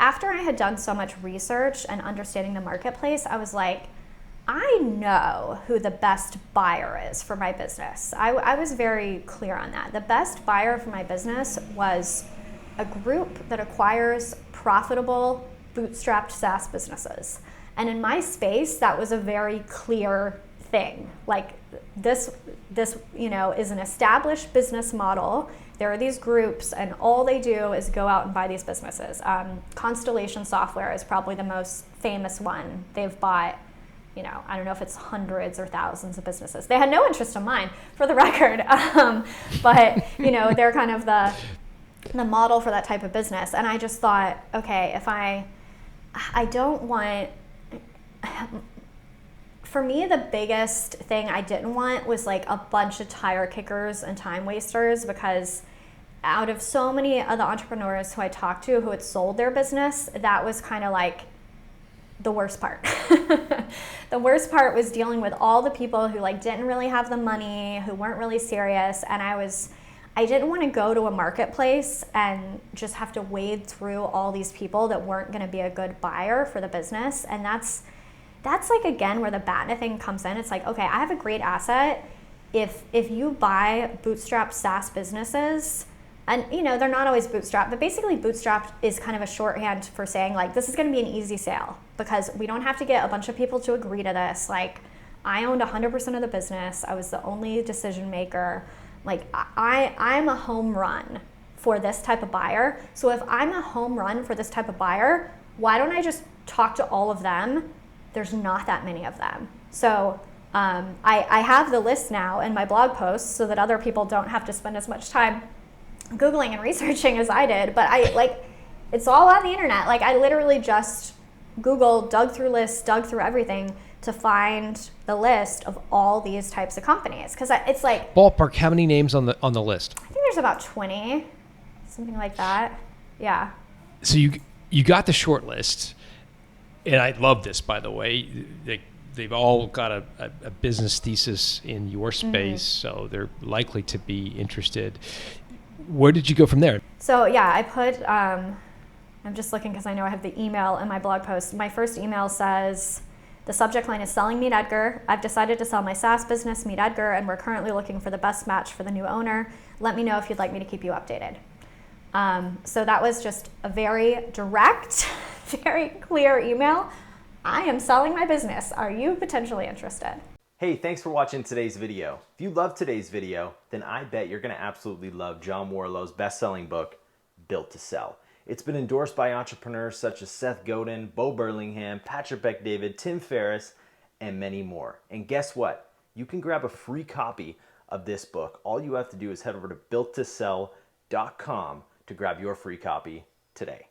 after I had done so much research and understanding the marketplace, I was like, I know who the best buyer is for my business. I was very clear on that. The best buyer for my business was a group that acquires profitable, bootstrapped SaaS businesses. And in my space, that was a very clear thing. Like this, you know, is an established business model. There are these groups, and all they do is go out and buy these businesses. Constellation Software is probably the most famous one. They've bought, you know, I don't know if it's hundreds or thousands of businesses. They had no interest in mine, for the record. But, you know, they're kind of the model for that type of business. And I just thought, okay, if I don't want, for me, the biggest thing I didn't want was like a bunch of tire kickers and time wasters, because out of so many of the entrepreneurs who I talked to who had sold their business, that was kind of like the worst part. The worst part was dealing with all the people who like didn't really have the money, who weren't really serious. And I didn't want to go to a marketplace and just have to wade through all these people that weren't going to be a good buyer for the business. And that's like, again, where the BATNA thing comes in. It's like, okay, I have a great asset. If you buy bootstrapped SaaS businesses, and you know, they're not always bootstrapped, but basically bootstrapped is kind of a shorthand for saying like, this is going to be an easy sale because we don't have to get a bunch of people to agree to this. Like, I owned 100% of the business. I was the only decision maker. Like, I'm a home run for this type of buyer. So if I'm a home run for this type of buyer, why don't I just talk to all of them? There's not that many of them. So I have the list now in my blog posts so that other people don't have to spend as much time Googling and researching as I did. But it's all on the internet. Like, I literally just Googled, dug through lists, dug through everything to find the list of all these types of companies. Because it's like, ballpark, how many names on the list? I think there's about 20, something like that. Yeah. So you got the short list. And I love this, by the way. They've all got a business thesis in your space, so they're likely to be interested. Where did you go from there? So yeah, I put, I'm just looking because I know I have the email in my blog post. My first email says, the subject line is selling 𝙁𝙊𝙐𝙇𝙇. I've decided to sell my SaaS business, 𝙁𝙊𝙐𝙇, and we're currently looking for the best match for the new owner. Let me know if you'd like me to keep you updated. So that was just a very direct, very clear email. I am selling my business. Are you potentially interested? Hey, thanks for watching today's video. If you love today's video, then I bet you're going to absolutely love John Warrillow's best-selling book, Built to Sell. It's been endorsed by entrepreneurs such as Seth Godin, Bo Burlingham, Patrick Bet-David, Tim Ferriss, and many more. And guess what? You can grab a free copy of this book. All you have to do is head over to builttosell.com to grab your free copy today.